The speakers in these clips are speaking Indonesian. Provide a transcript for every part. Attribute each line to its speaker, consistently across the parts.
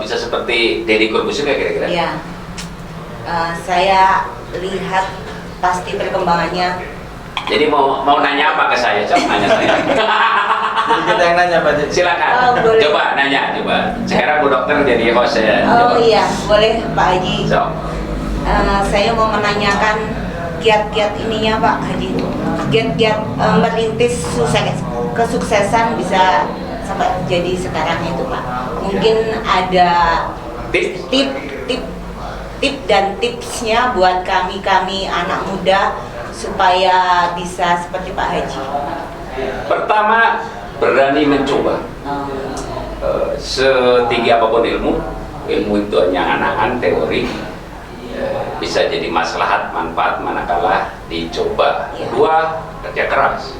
Speaker 1: bisa seperti Deddy Corbuzier kira-kira?
Speaker 2: Iya. Saya lihat pasti perkembangannya.
Speaker 1: Jadi mau nanya apa ke saya? Coba nanya saya.
Speaker 3: Jadi kita yang nanya Pak Haji.
Speaker 1: Silakan.
Speaker 2: Boleh.
Speaker 1: Coba nanya, coba. Sekarang Bu Dokter jadi host ya.
Speaker 2: Oh iya, boleh Pak Haji.
Speaker 1: So.
Speaker 2: Saya mau menanyakan kiat-kiat ininya Pak Haji. Kiat-kiat merintis kesuksesan bisa sampai jadi sekarang itu Pak. Mungkin ada tip dan tipsnya buat kami anak muda supaya bisa seperti Pak Haji.
Speaker 1: Pertama, berani mencoba. Setinggi apapun ilmu itu hanya angan-angan teori. Bisa jadi maslahat, manfaat manakala dicoba. Kedua, kerja keras.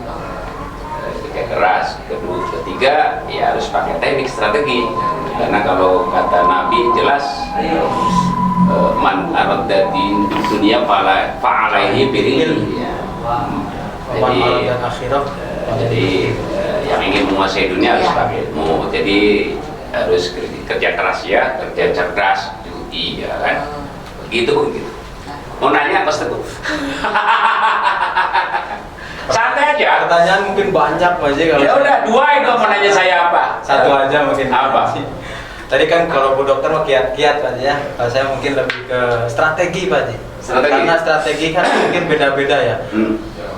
Speaker 1: Kedua, ketiga, ya harus pakai teknik strategi. Karena kalau kata Nabi jelas, man arada di dunia fa'alaihi birilmi. Jadi yang ingin menguasai dunia harus pakai ilmu. Jadi harus kerja keras ya, kerja cerdas, judi ya kan. Begitu. Mau nanya Mas Teguh? Santai aja.
Speaker 3: Pertanyaan mungkin banyak Pak Haji kalau.
Speaker 1: Ya udah, dua itu mau nanya saya apa?
Speaker 3: Satu aja mungkin.
Speaker 1: Apa?
Speaker 3: Tadi kan kalau Bu Dokter mau kiat-kiat Pak Haji ya. Kalau saya mungkin lebih ke strategi Pak Haji. Karena strategi kan mungkin beda-beda ya.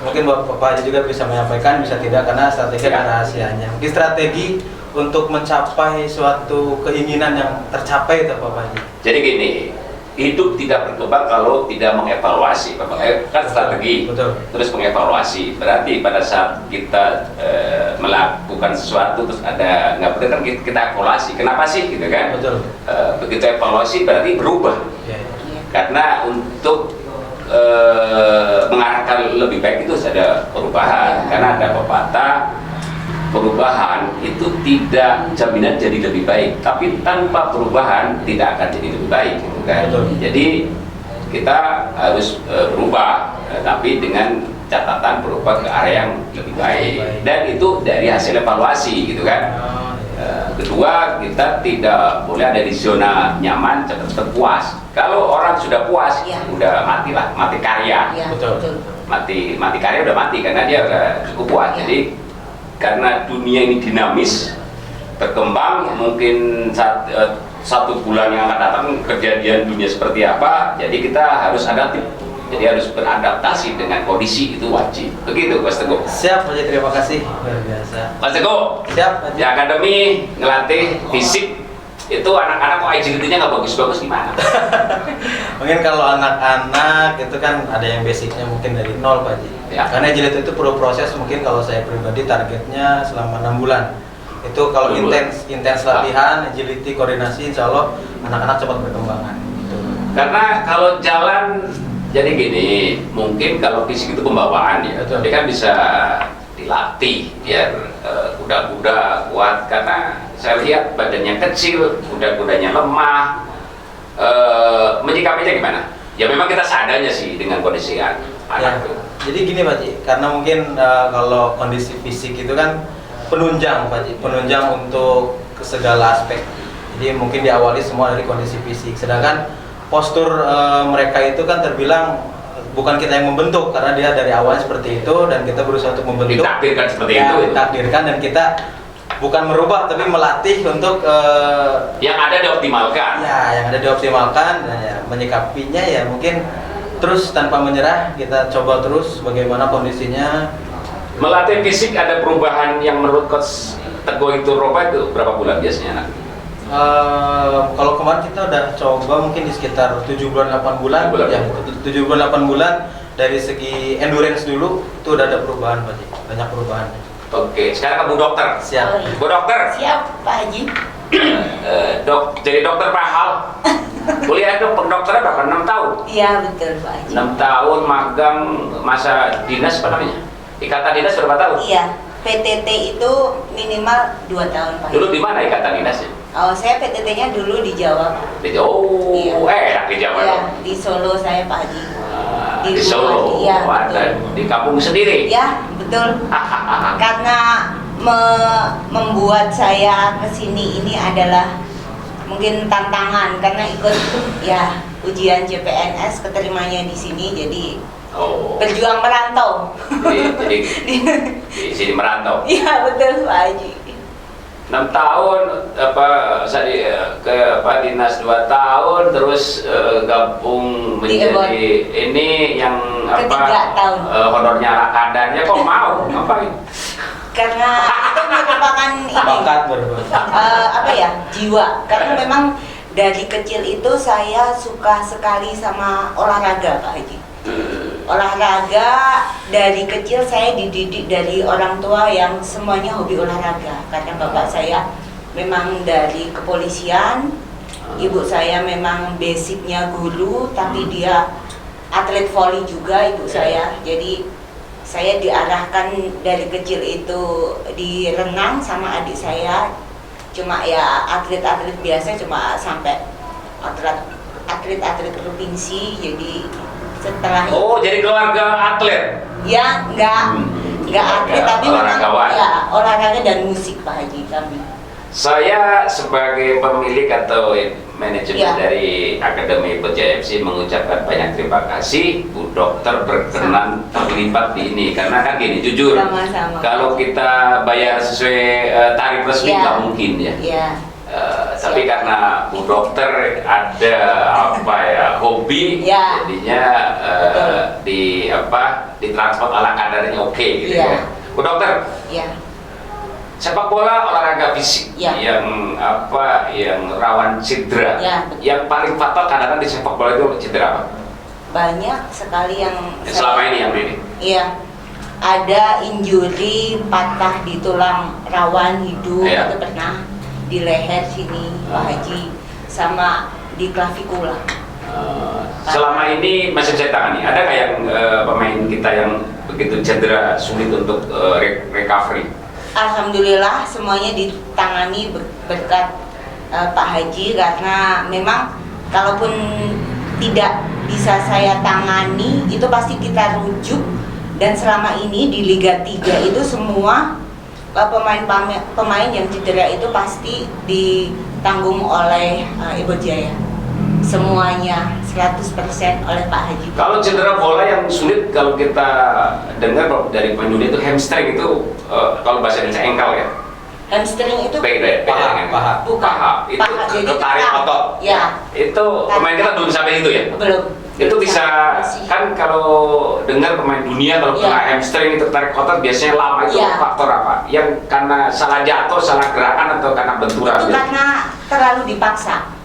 Speaker 3: Mungkin Pak Haji juga bisa menyampaikan, bisa tidak, karena strategi ada rahasianya. Mungkin strategi untuk mencapai suatu keinginan yang tercapai itu Pak Haji.
Speaker 1: Jadi gini, hidup tidak berkembang kalau tidak mengevaluasi, kan strategi.
Speaker 3: Betul.
Speaker 1: Terus mengevaluasi, berarti pada saat kita melakukan sesuatu terus ada nggak benar kan kita evaluasi, kenapa sih gitu kan?
Speaker 3: Betul.
Speaker 1: Begitu evaluasi berarti berubah. Karena untuk mengarahkan lebih baik itu harus ada perubahan. Karena ada pepatah, perubahan itu tidak jaminan jadi lebih baik, tapi tanpa perubahan tidak akan jadi lebih baik gitu kan.
Speaker 3: Betul.
Speaker 1: Jadi kita harus berubah, tapi dengan catatan berubah ke arah yang lebih baik, dan itu dari hasil evaluasi gitu kan. Kedua, kita tidak boleh ada di zona nyaman, cepat-cepat puas. Kalau orang sudah puas, udah matilah, mati karya.
Speaker 3: Betul.
Speaker 1: Mati karya udah mati karena dia udah cukup puas. Jadi karena dunia ini dinamis, berkembang, mungkin satu bulan yang akan datang kejadian dunia seperti apa, jadi kita harus adaptif. Jadi harus beradaptasi dengan kondisi, itu wajib. Begitu Mas Teguh.
Speaker 3: Siap Pak Haji, terima kasih. Luar biasa.
Speaker 1: Mas Teguh,
Speaker 3: Siap Pak Haji.
Speaker 1: di akademi ngelatih fisik, itu anak-anak kok agility-nya nggak bagus-bagus gimana?
Speaker 3: Mungkin kalau anak-anak itu kan ada yang basicnya mungkin dari nol Pak Haji.
Speaker 1: Ya.
Speaker 3: Karena agility itu perlu proses, mungkin kalau saya pribadi targetnya selama 6 bulan. Itu kalau intens latihan, agility, koordinasi, insya Allah anak-anak cepat berkembangan. Gitu.
Speaker 1: Karena kalau jalan, jadi gini, mungkin kalau fisik itu pembawaan ya,
Speaker 3: Betul.
Speaker 1: dia kan bisa dilatih biar kuda-kuda kuat. Karena saya lihat badannya kecil, kuda-kudanya lemah. Menyikapinya gimana? Ya memang kita seadanya sih dengan kondisi anak itu.
Speaker 3: Jadi gini Pak Haji, karena mungkin kalau kondisi fisik itu kan penunjang Pak Haji, penunjang untuk segala aspek. Jadi mungkin diawali semua dari kondisi fisik, sedangkan postur mereka itu kan terbilang bukan kita yang membentuk, karena dia dari awalnya seperti itu dan kita berusaha untuk membentuk.
Speaker 1: Ditakdirkan seperti itu.
Speaker 3: Ditakdirkan, dan kita bukan merubah tapi melatih untuk
Speaker 1: yang ada dioptimalkan.
Speaker 3: ya, yang ada dioptimalkan. Dan ya, menyikapinya ya mungkin terus tanpa menyerah, kita coba terus bagaimana kondisinya.
Speaker 1: Melatih fisik ada perubahan yang menurut Coach Teguh itu Roba itu berapa bulan biasanya?
Speaker 3: Kalau kemarin kita udah coba mungkin di sekitar 7 bulan 8 bulan, ya 7 bulan 8 bulan. Dari segi endurance dulu itu udah ada perubahan Pak Haji, banyak perubahan.
Speaker 1: Oke, sekarang ke Bu Dokter.
Speaker 3: Siap.
Speaker 1: Bu Dokter.
Speaker 2: Siap Pak Haji.
Speaker 1: Jadi dokter mahal. Kuliah itu pendokternya berapa? 6 tahun?
Speaker 2: Iya betul Pak Haji.
Speaker 1: 6 tahun magang, masa dinas apa namanya? Ikatan dinas berapa tahun?
Speaker 2: Iya, PTT itu minimal 2 tahun Pak Haji.
Speaker 1: Dulu di mana ikatan dinasnya?
Speaker 2: Oh, saya PTT-nya dulu di Jawa Pak.
Speaker 1: Di Jawa.
Speaker 2: Iya.
Speaker 1: Enak di Jawa.
Speaker 2: Iya,
Speaker 1: dong.
Speaker 2: di Solo saya Pak Haji.
Speaker 1: Di Solo.
Speaker 2: Iya,
Speaker 1: Ada
Speaker 2: betul.
Speaker 1: di kampung sendiri.
Speaker 2: Ya, betul. Karena membuat saya kesini ini adalah mungkin tantangan karena ikut ya ujian CPNS keterimanya di sini, jadi berjuang merantau.
Speaker 1: Jadi di sini merantau.
Speaker 2: Iya betul Pak Haji.
Speaker 1: 6 tahun ke dinas 2 tahun, terus gabung menjadi ini yang
Speaker 2: ketiga tahun.
Speaker 1: Honornya ala kadarnya kok mau ngapain?
Speaker 2: Karena itu merupakan
Speaker 3: bakat
Speaker 2: jiwa. Karena memang dari kecil itu saya suka sekali sama olahraga Pak Haji. Olahraga dari kecil saya dididik dari orang tua yang semuanya hobi olahraga. Karena bapak saya memang dari kepolisian, ibu saya memang basicnya guru, tapi dia atlet voli juga ibu saya. Jadi saya diarahkan dari kecil itu di renang sama adik saya. Cuma ya atlet-atlet biasa, cuma sampai atlet provinsi. Jadi setelah
Speaker 1: jadi keluarga atlet?
Speaker 2: Ya enggak atlet, tapi memang ya olahraga dan musik Pak Haji kami.
Speaker 1: Saya sebagai pemilik atau manajemen dari Akademi Berjaya FC mengucapkan banyak terima kasih Bu Dokter berkenan terlibat di ini, karena kan gini jujur,
Speaker 2: sama-sama.
Speaker 1: Kalau kita bayar sesuai tarif resmi nggak mungkin ya. Tapi karena Bu Dokter ada hobi, jadinya di transport ala kadarnya oke gitu ya. Bu Dokter, sepak bola olahraga fisik yang rawan cedera, yang paling fatal kadang-kadang di sepak bola itu cedera apa?
Speaker 2: Banyak sekali yang
Speaker 1: selama ini yang ini.
Speaker 2: Iya. Ada injury patah di tulang rawan hidung, itu pernah di leher sini Pak Haji, sama di klavikula.
Speaker 1: Selama ini masih bisa tangani. Ada nggak yang pemain kita yang begitu cedera sulit untuk recovery?
Speaker 2: Alhamdulillah semuanya ditangani berkat Pak Haji, karena memang kalaupun tidak bisa saya tangani itu pasti kita rujuk, dan selama ini di Liga 3 itu semua pemain yang cedera itu pasti ditanggung oleh Ibu Jaya. Semuanya 100% oleh Pak Haji.
Speaker 1: Kalau cedera bola yang sulit, kalau kita dengar dari penjudi itu hamstring itu, kalau bahasa Indonesia ankle ya.
Speaker 2: Hamstring itu
Speaker 1: paha. Itu tarik otot.
Speaker 2: Ya.
Speaker 1: Itu pemain kita belum sampai itu ya?
Speaker 2: Belum.
Speaker 1: Itu bisa kan, kalau dengar pemain dunia kalau kena hamstring itu tarik otot biasanya lama, itu faktor apa? Yang karena salah jatuh, salah gerakan, atau karena benturan?
Speaker 2: Itu karena terlalu dipaksa.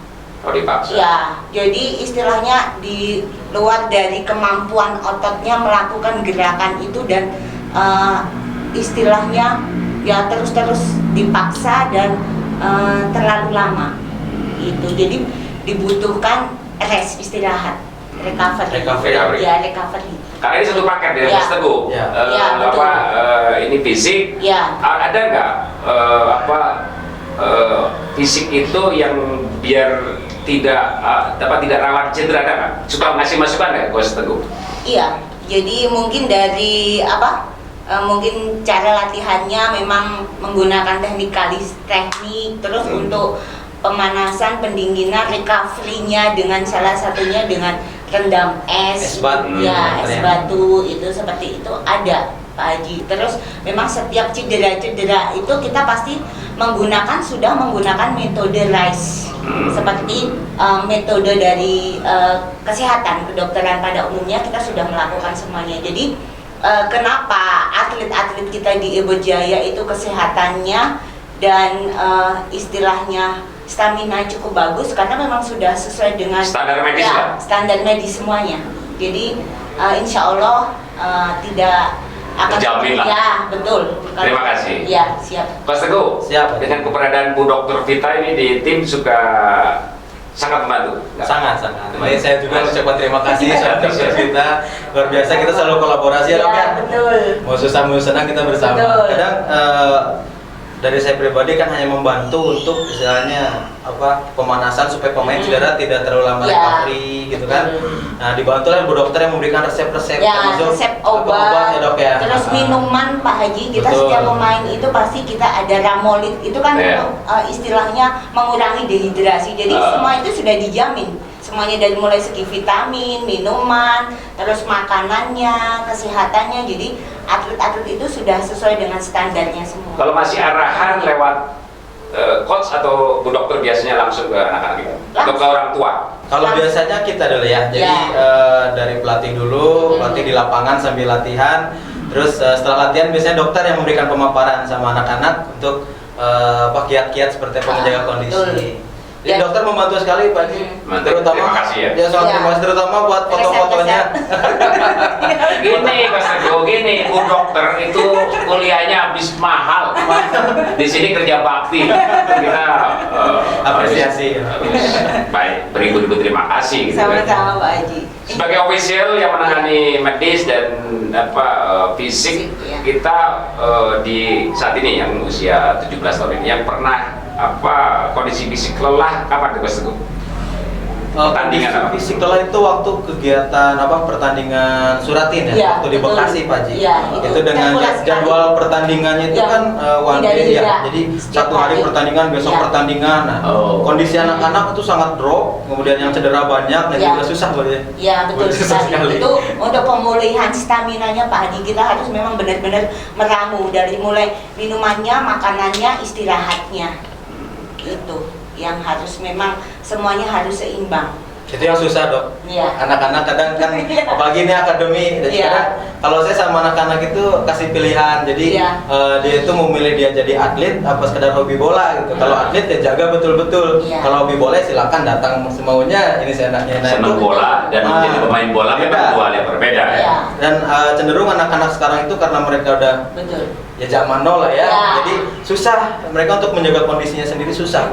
Speaker 1: Dipaksa.
Speaker 2: Ya, jadi istilahnya di luar dari kemampuan ototnya melakukan gerakan itu, dan istilahnya ya terus dipaksa dan terlalu lama. Itu jadi dibutuhkan rest, istirahat. Recovery. Ya, recovery.
Speaker 1: Karena ini satu paket ya, Mas Teguh. Ini fisik. Ada nggak fisik itu yang biar tidak rawan cedera, ada nggak? Suka ngasih masukan nggak, Mas Teguh?
Speaker 2: Iya. Jadi mungkin dari mungkin cara latihannya memang menggunakan teknik, terus untuk pemanasan, pendinginan, recovery-nya dengan salah satunya dengan rendam es batu itu seperti itu ada Pak Haji. Terus memang setiap cedera itu kita pasti sudah menggunakan metode RISE, seperti metode dari kesehatan kedokteran pada umumnya kita sudah melakukan semuanya. Jadi kenapa atlet-atlet kita di Ibu Jaya itu kesehatannya dan istilahnya stamina cukup bagus, karena memang sudah sesuai dengan
Speaker 1: standar medis
Speaker 2: standar medis semuanya. Jadi insya Allah tidak akan
Speaker 1: terjamin lah.
Speaker 2: Ya, betul.
Speaker 1: Terima kasih.
Speaker 2: Ya, siap.
Speaker 1: Mas Teguh,
Speaker 3: siap.
Speaker 1: Dengan keberadaan Bu Dokter Vita ini di tim suka sangat membantu.
Speaker 3: Sangat. Baik, saya juga ucapkan terima kasih sama Dokter Vita. Luar biasa, kita selalu kolaborasi ya, Dok ya.
Speaker 2: Betul.
Speaker 3: Mau susah mau senang kita bersama.
Speaker 2: Betul.
Speaker 3: Kadang dari saya pribadi kan hanya membantu untuk istilahnya pemanasan supaya pemain cedera tidak terlalu lama recovery gitu kan. Nah, dibantu oleh Bu Dokter yang memberikan resep-resep termasuk
Speaker 2: resep obat
Speaker 3: ya Dok ya.
Speaker 2: Terus minuman Pak Haji, kita
Speaker 3: Betul.
Speaker 2: setiap pemain itu pasti kita ada Ramolid, itu kan istilahnya mengurangi dehidrasi. Jadi semua itu sudah dijamin. Semuanya dari mulai segi vitamin, minuman, terus makanannya, kesehatannya. Jadi atlet-atlet itu sudah sesuai dengan standarnya semua.
Speaker 1: Kalau masih arahan lewat coach atau Bu Dokter biasanya langsung ke anak-anak itu? Atau ke orang tua?
Speaker 3: Kalau biasanya kita dulu ya, jadi dari pelatih dulu, pelatih di lapangan sambil latihan. Terus setelah latihan biasanya dokter yang memberikan pemaparan sama anak-anak untuk kiat-kiat seperti apa menjaga kondisi.
Speaker 2: Betul.
Speaker 3: Jadi dokter membantu sekali Pak Haji.
Speaker 1: Mantap, terima kasih ya.
Speaker 3: Ya sangat terima kasih, terutama buat foto-fotonya.
Speaker 1: Gini Mas Teguh, gini Bu Dokter itu kuliahnya habis mahal. Di sini kerja bakti. Kita
Speaker 3: Apresiasi.
Speaker 1: Baik, beribu-ribu terima kasih. Gitu kan.
Speaker 2: Sama-sama Pak Haji.
Speaker 1: Sebagai official yang menangani medis dan fisik, kita di saat ini yang usia 17 tahun ini yang pernah kondisi fisik lelah kapan Mas Teguh? Pertandingan apa?
Speaker 3: Fisik lelah itu waktu kegiatan pertandingan Suratin ya, waktu di
Speaker 2: betul.
Speaker 3: Bekasi Pak Haji.
Speaker 2: Iya,
Speaker 3: itu dengan jadwal pertandingannya itu kan one day ya. Jadi satu hari pertandingan, besok pertandingan. Nah, kondisi anak-anak itu sangat drop, kemudian yang cedera banyak dan juga susah berarti.
Speaker 2: Iya, betul sekali. Itu untuk pemulihan staminanya Pak Haji, kita harus memang benar-benar meramu dari mulai minumannya, makanannya, istirahatnya. Itu yang harus memang semuanya harus seimbang.
Speaker 3: Itu yang susah Dok.
Speaker 2: Iya.
Speaker 3: Anak-anak kadang kan apalagi ini akademi dan kadang kalau saya sama anak-anak itu kasih pilihan. Jadi dia itu memilih dia jadi atlet apa sekedar hobi bola gitu. Kalau atlet ya jaga betul-betul. Kalau hobi bola silakan datang semaunya. Ini saya enaknya.
Speaker 1: Senang bola dan menjadi pemain bola memang dua hal yang berbeda ya.
Speaker 3: Dan cenderung anak-anak sekarang itu karena mereka udah ya zaman now lah ya. Jadi susah mereka untuk menjaga kondisinya sendiri susah.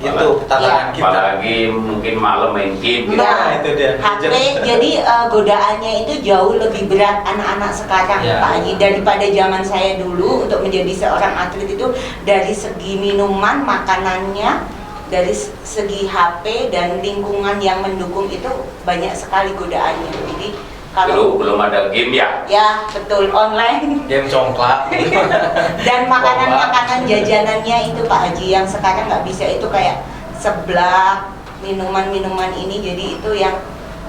Speaker 3: Itu tantangan kita.
Speaker 1: Apalagi mungkin malam main game gitu.
Speaker 2: Nah,
Speaker 3: itu dia.
Speaker 2: HP, jadi godaannya itu jauh lebih berat anak-anak sekarang Pak Haji daripada zaman saya dulu. Untuk menjadi seorang atlet itu dari segi minuman, makanannya, dari segi HP dan lingkungan yang mendukung itu banyak sekali godaannya. Jadi kalau
Speaker 1: belum ada game ya?
Speaker 2: Ya betul, online.
Speaker 3: Game congklak.
Speaker 2: Dan makanan-makanan jajanannya itu Pak Haji yang sekarang nggak bisa, itu kayak seblak, minuman-minuman ini, jadi itu yang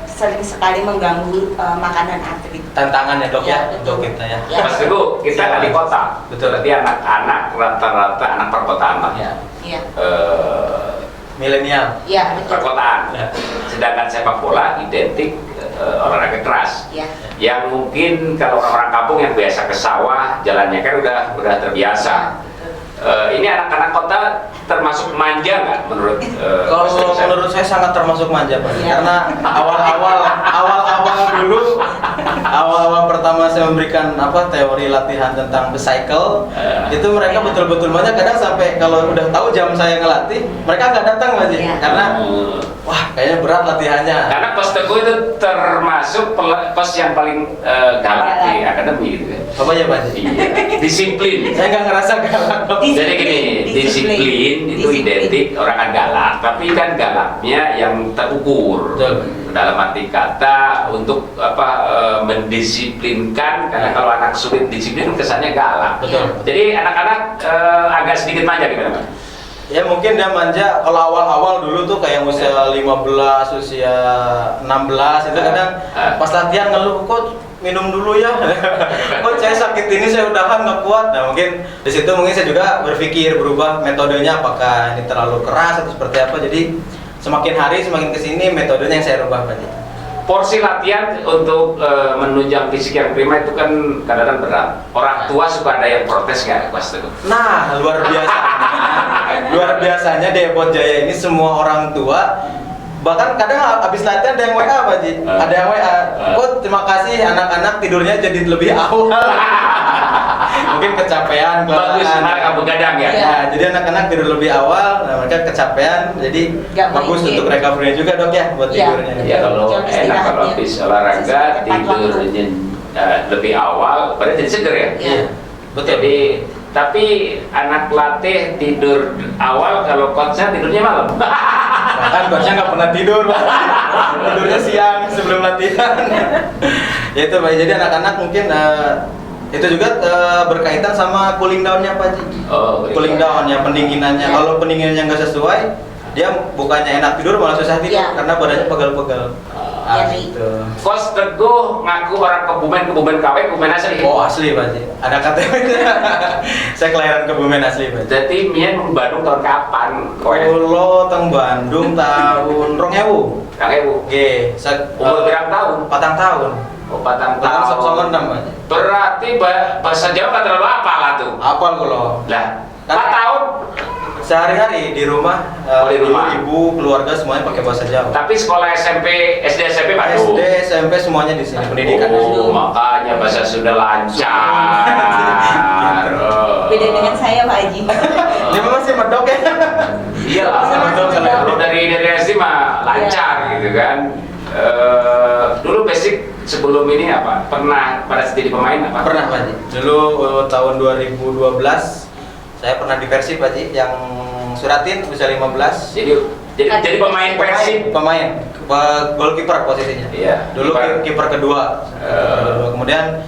Speaker 2: sering sekali mengganggu makanan atlet.
Speaker 3: Tantangan ya Dok ya untuk kita ya.
Speaker 1: Mas Teguh, kita kan di kota.
Speaker 3: Betul.
Speaker 1: Berarti anak-anak rata-rata anak perkotaan Pak.
Speaker 2: Iya.
Speaker 3: Milenial.
Speaker 2: Iya, betul.
Speaker 1: Perkotaan. Sedangkan sepak bola identik olahraga keras. Yang mungkin kalau orang kampung yang biasa ke sawah, jalannya kan udah terbiasa. Ini anak-anak kota termasuk manja nggak menurut
Speaker 3: kalau menurut saya sangat termasuk manja Pak. Karena awal-awal pertama saya memberikan teori latihan tentang bicycle, itu mereka betul-betul manja. Kadang sampai kalau udah tahu jam saya ngelatih, mereka nggak datang Pak Haji. Karena wah kayaknya berat latihannya.
Speaker 1: Karena Coach Teguh itu termasuk coach yang paling galak di akademi gitu kan.
Speaker 3: Apa ya Pak Haji?
Speaker 1: Iya. Disiplin.
Speaker 3: Saya nggak ngerasa galak.
Speaker 1: Jadi gini, disiplin itu identik orang kan galak, tapi kan galaknya yang terukur. Dalam arti kata untuk mendisiplinkan, karena kalau anak sulit disiplin kesannya galak. Jadi anak-anak agak sedikit manja gimana Pak?
Speaker 3: Ya mungkin dia manja kalau awal-awal dulu tuh kayak usia 15, usia 16 itu kadang pas latihan ngeluh, kok minum dulu ya. Kok saya sakit ini, saya udahan nggak kuat. Nah mungkin di situ mungkin saya juga berpikir berubah metodenya, apakah ini terlalu keras atau seperti apa. Jadi semakin hari semakin kesini metodenya yang saya rubah Pak.
Speaker 1: Porsi latihan untuk menunjang fisik yang prima itu kan kadang-kadang berat. Orang tua suka ada yang protes nggak Mas Teguh?
Speaker 3: Nah luar biasanya di Epot Jaya ini semua orang tua, bahkan kadang habis latihan ada yang WA Pak Ji, ada yang WA, terima kasih anak-anak tidurnya jadi lebih awal. Mungkin kecapean,
Speaker 1: bagus, mereka begadang ya.
Speaker 3: Nah, jadi anak-anak tidur lebih awal, nah mereka kecapean, jadi bagus untuk recovery juga Dok ya buat tidurnya.
Speaker 1: Ya kalau enak kalau habis olahraga tidurnya lebih awal, berarti jadi seger ya.
Speaker 3: Iya. Betul.
Speaker 1: Jadi tapi anak latih tidur awal, kalau coachnya tidurnya malam.
Speaker 3: Bahkan coachnya nggak pernah tidur, Pak. Tidurnya siang sebelum latihan. Ya itu Pak, jadi anak-anak mungkin itu juga berkaitan sama cooling down-nya Pak Ji.
Speaker 1: Oh,
Speaker 3: Cooling down-nya, pendinginannya. Kalau pendinginannya nggak sesuai, dia bukannya enak tidur malah susah tidur karena badannya pegal-pegal. Gitu.
Speaker 1: Coach Teguh ngaku orang Kebumen KW, Kebumen asli.
Speaker 3: Oh asli Pak Ji, ada KTP. Saya kelahiran Kebumen asli Pak Ji.
Speaker 1: Jadi Mien Bandung tahun kapan?
Speaker 3: Kulo teng Bandung tahun 2000.
Speaker 1: Kang Ewu.
Speaker 3: Oke,
Speaker 1: Umur berapa tahun?
Speaker 3: 4 tahun.
Speaker 1: Oh, 4 tahun.
Speaker 3: Tahun 96 Pak Ji.
Speaker 1: Berarti bahasa Jawa nggak terlalu hafal lah tuh.
Speaker 3: Apal kulo.
Speaker 1: Lah, 4 tahun.
Speaker 3: Sehari-hari di rumah,
Speaker 1: di rumah.
Speaker 3: ibu, keluarga semuanya pakai bahasa Jawa.
Speaker 1: Tapi sekolah SD SMP Bandung.
Speaker 3: SD, SMP semuanya di sini pendidikan.
Speaker 1: Oh, makanya bahasa sudah lancar.
Speaker 2: Beda dengan saya Pak Haji.
Speaker 3: Dia masih medok ya.
Speaker 1: Iya lah, kalau dari SD mah lancar gitu kan. Dulu basic sebelum ini apa? Pernah pada jadi pemain apa?
Speaker 3: Pernah Pak Ji. Dulu tahun 2012 saya pernah di Persib Pak Ji, yang Suratin usia 15.
Speaker 1: Jadi pemain Persib.
Speaker 3: Pemain goalkeeper posisinya.
Speaker 1: Iya.
Speaker 3: Dulu kiper kedua. Kemudian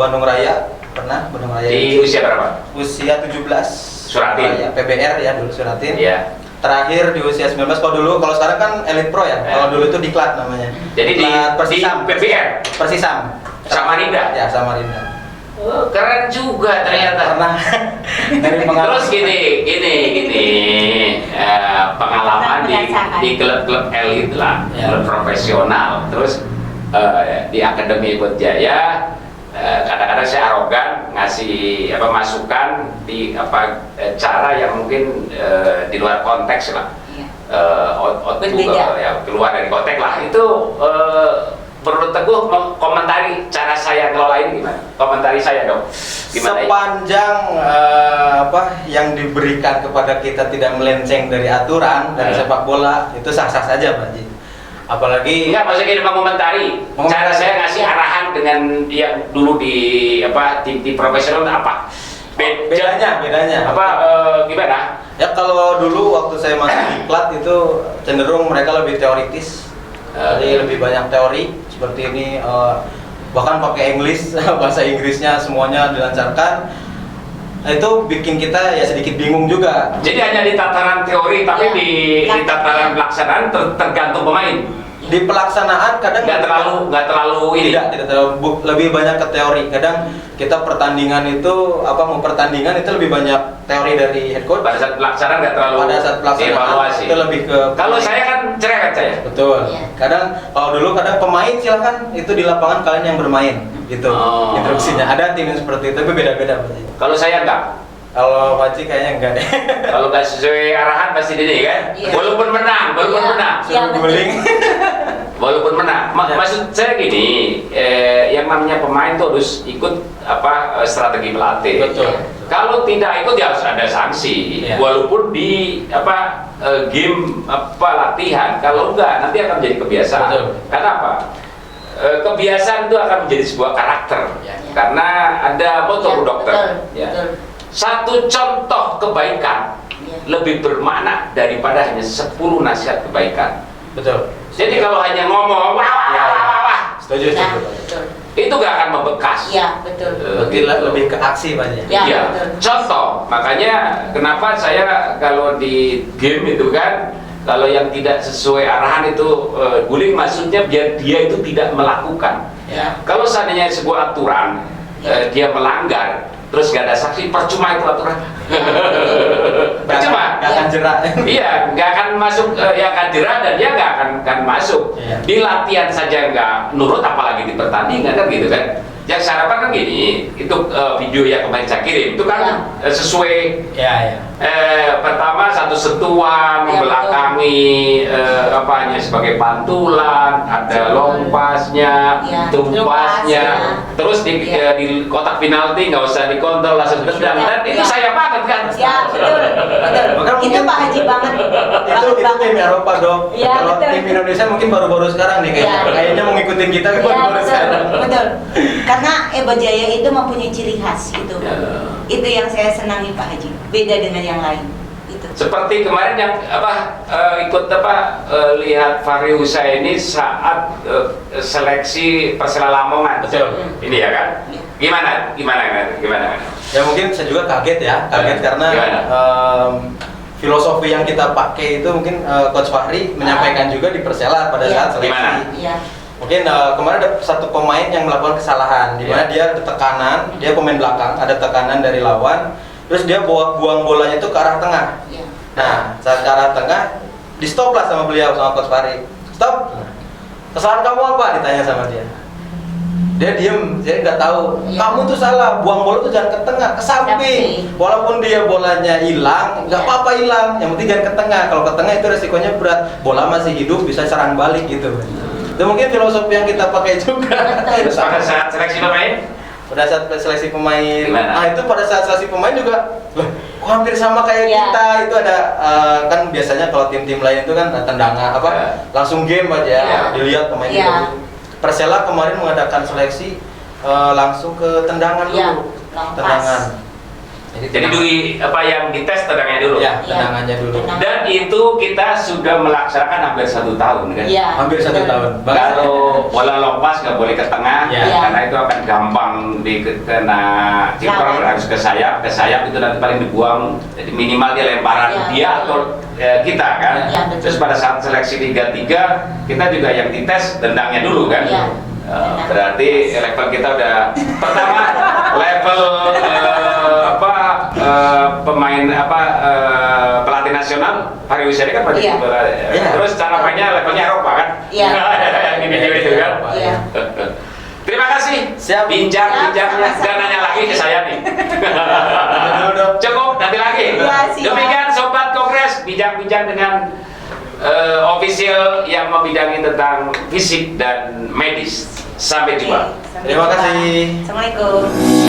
Speaker 3: Bandung Raya pernah Bandung Raya.
Speaker 1: Di usia berapa?
Speaker 3: Usia 17.
Speaker 1: Suratin.
Speaker 3: Raya, PBR ya dulu Suratin.
Speaker 1: Iya.
Speaker 3: Terakhir di usia 19. Kalau sekarang kan Elite Pro ya. Kalau dulu itu Diklat namanya.
Speaker 1: Jadi di
Speaker 3: Persisam.
Speaker 1: PBR.
Speaker 3: Persisam.
Speaker 1: Samarinda.
Speaker 3: Ya, Samarinda.
Speaker 1: Oh, keren juga ternyata.
Speaker 3: Pernah dari pengalaman.
Speaker 1: Terus gini, pengalaman di klub-klub elit lah, klub profesional. Terus di Akademi Ibut Jaya, kadang-kadang saya arogan ngasih masukan di cara yang mungkin di luar konteks lah, keluar dari konteks lah. Itu perlu Teguh komentari cara saya ngelola ini gimana? Komentari saya dong. Gimana?
Speaker 3: Sepanjang yang diberikan kepada kita tidak melenceng dari aturan dari sepak bola, itu sah-sah saja Pak Ji. Apalagi
Speaker 1: enggak, maksudnya gini, mengomentari cara saya ngasih arahan dengan yang dulu di profesional apa?
Speaker 3: Bedanya
Speaker 1: gimana?
Speaker 3: Ya kalau dulu waktu saya masuk di Diklat itu cenderung mereka lebih teoritis. Jadi lebih banyak teori seperti ini, bahkan pakai English, bahasa Inggrisnya semuanya dilancarkan. Itu bikin kita ya sedikit bingung juga.
Speaker 1: Jadi hanya di tataran teori, tapi di tataran pelaksanaan tergantung pemain.
Speaker 3: Di pelaksanaan kadang
Speaker 1: nggak terlalu ini.
Speaker 3: Tidak terlalu, lebih banyak ke teori. Kadang kita pertandingan itu mau pertandingan itu lebih banyak teori dari head coach.
Speaker 1: Pada saat pelaksanaan nggak terlalu.
Speaker 3: Pada saat pelaksanaan
Speaker 1: evaluasi.
Speaker 3: itu lebih ke.
Speaker 1: Kalau saya kan cerewet saya.
Speaker 3: Betul. Kadang kalau dulu pemain silahkan itu di lapangan kalian yang bermain gitu. Instruksinya ada tim yang seperti itu, tapi beda-beda.
Speaker 1: Kalau saya enggak.
Speaker 3: Kalau Paci kayaknya enggak deh.
Speaker 1: Kalau nggak sesuai arahan pasti ini kan.
Speaker 2: Iya.
Speaker 1: Walaupun menang.
Speaker 3: Guling.
Speaker 1: Walaupun menang. Maksud saya gini, yang namanya pemain tuh harus ikut strategi pelatih.
Speaker 3: Betul.
Speaker 1: Kalau tidak ikut ya harus ada sanksi.
Speaker 3: Iya.
Speaker 1: Walaupun di game latihan. Kalau enggak nanti akan menjadi kebiasaan.
Speaker 3: Betul.
Speaker 1: Karena apa? Kebiasaan itu akan menjadi sebuah karakter.
Speaker 2: Ya.
Speaker 1: Karena ada motor dokter.
Speaker 2: Betul.
Speaker 1: Ya.
Speaker 2: Betul.
Speaker 1: Satu contoh kebaikan lebih bermakna daripada hanya 10 nasihat kebaikan.
Speaker 3: Betul.
Speaker 1: Jadi kalau hanya ngomong wah,
Speaker 3: Setuju.
Speaker 2: Betul.
Speaker 1: itu gak akan membekas.
Speaker 2: Iya, betul.
Speaker 3: Lebih ke aksi banyak.
Speaker 1: Ya,
Speaker 2: betul.
Speaker 1: contoh, makanya kenapa saya kalau di game itu kan, kalau yang tidak sesuai arahan itu guling, maksudnya biar dia itu tidak melakukan.
Speaker 2: Ya.
Speaker 1: Kalau seandainya sebuah aturan dia melanggar, terus gak ada saksi, percuma itu aturan. Percuma.
Speaker 3: Gak akan jerak.
Speaker 1: Iya, nggak akan masuk, ya akan jerah dan dia nggak akan masuk.
Speaker 3: Iya.
Speaker 1: Di latihan saja nggak nurut, apalagi di pertandingan kan gitu kan. Yang saya harapkan kan gini, itu video yang kemarin saya kirim itu kan sesuai
Speaker 3: Ya.
Speaker 1: pertama satu sentuhan
Speaker 2: Ya,
Speaker 1: membelakangi apanya sebagai pantulan, ada lompasnya,
Speaker 2: Ya,
Speaker 1: tumpasnya, terus
Speaker 2: Ya.
Speaker 1: di kotak penalti nggak usah dikontrol langsung tendang,
Speaker 2: Ya,
Speaker 1: dan itu
Speaker 2: ya.
Speaker 1: saya banget kan.
Speaker 2: Ya betul, betul.
Speaker 3: Bahkan
Speaker 2: Itu
Speaker 3: mungkin-
Speaker 2: Pak Haji banget.
Speaker 3: Itu tim Eropa dong.
Speaker 2: Iya,
Speaker 3: Kalau
Speaker 2: betul.
Speaker 3: tim Indonesia mungkin baru-baru sekarang nih kayaknya.
Speaker 2: Iya.
Speaker 3: Kayaknya mau ngikutin kita
Speaker 2: Ya
Speaker 3: baru-baru
Speaker 2: betul,
Speaker 3: sekarang.
Speaker 2: betul. Karena Eba Jaya itu mempunyai ciri khas gitu.
Speaker 1: Ya.
Speaker 2: Itu yang saya senangi Pak Haji. Beda dengan yang lain. Itu.
Speaker 1: Seperti kemarin yang ikut lihat Fahri Husaini ini saat seleksi Persela Lamongan.
Speaker 3: Betul.
Speaker 1: Ini ya kan?
Speaker 2: Iya.
Speaker 1: Gimana?
Speaker 3: Ya mungkin saya juga kaget ya, karena
Speaker 1: Gimana?
Speaker 3: filosofi yang kita pakai itu mungkin Coach Fahri menyampaikan juga di Persela pada
Speaker 2: Iya.
Speaker 3: saat seleksi.
Speaker 1: Gimana?
Speaker 2: Iya.
Speaker 3: Mungkin kemarin ada satu pemain yang melakukan kesalahan, di mana dia ada tekanan, dia pemain belakang, ada tekanan dari lawan, terus dia buang bolanya itu ke arah tengah.
Speaker 2: Iya.
Speaker 3: Nah, saat ke arah tengah, di stop lah sama beliau, sama Coach Fahri. Stop. Kesalahan kamu apa? Ditanya sama dia. Dia diem, dia nggak tahu.
Speaker 2: Iya.
Speaker 3: Kamu tuh salah, buang bola tuh jangan ke tengah, ke samping.
Speaker 2: Samping.
Speaker 3: Walaupun dia bolanya hilang, nggak
Speaker 2: Iya.
Speaker 3: apa-apa hilang. Yang penting jangan ke tengah. Kalau ke tengah itu resikonya berat. Bola masih hidup, bisa serang balik gitu. Itu mungkin filosofi yang kita pakai juga.
Speaker 2: Betul.
Speaker 1: Terus pada saat seleksi pemain,
Speaker 3: Pada saat seleksi pemain,
Speaker 1: Gimana?
Speaker 3: nah itu pada saat seleksi pemain juga, loh, kok hampir sama kayak
Speaker 2: Iya.
Speaker 3: kita. Itu ada kan biasanya kalau tim-tim lain itu kan tendangan apa,
Speaker 1: Iya.
Speaker 3: langsung game aja,
Speaker 2: Iya.
Speaker 3: dilihat pemain
Speaker 2: Iya.
Speaker 3: itu. Persela kemarin mengadakan seleksi langsung ke tendangan
Speaker 2: Iya,
Speaker 3: dulu,
Speaker 2: long pass.
Speaker 3: tendangan.
Speaker 1: jadi yang dites tendangnya dulu.
Speaker 3: ya,
Speaker 2: Iya.
Speaker 3: tendangannya dulu.
Speaker 2: Tendangan.
Speaker 1: Dan itu kita sudah melaksanakan hampir 1 tahun kan.
Speaker 2: Iya.
Speaker 3: Hampir 1
Speaker 2: betul.
Speaker 3: tahun.
Speaker 1: Kalau bola lompas nggak boleh ke tengah,
Speaker 3: Iya.
Speaker 1: karena itu akan gampang kena kiper,
Speaker 2: Lawan.
Speaker 1: harus ke sayap itu nanti paling dibuang. Jadi minimal dia lemparan
Speaker 2: Iya.
Speaker 1: dia atau kita kan.
Speaker 2: Iya, betul.
Speaker 1: Terus pada saat seleksi Liga 3 kita juga yang dites tendangnya dulu kan.
Speaker 2: Iya.
Speaker 1: Berarti level kita udah pertama level pemain pelatih nasional Fahri Husaini kan
Speaker 2: Iya.
Speaker 3: Iya.
Speaker 1: terus cara mainnya levelnya Eropa kan.
Speaker 2: Iya.
Speaker 1: Di video itu kan.
Speaker 2: Iya.
Speaker 1: Terima kasih.
Speaker 3: Siap.
Speaker 1: Bincang-bincangnya
Speaker 2: Siap,
Speaker 1: dan nanya lagi ke saya nih.
Speaker 3: Dulu dong.
Speaker 1: Cukup, nanti lagi.
Speaker 2: Iya, siap.
Speaker 1: Demikian Sobat Kongres, bincang-bincang dengan official yang membidangi tentang fisik dan medis. Sampai jumpa.
Speaker 2: Oke, sampai
Speaker 3: Terima
Speaker 2: jumpa.
Speaker 3: kasih.
Speaker 2: Assalamualaikum.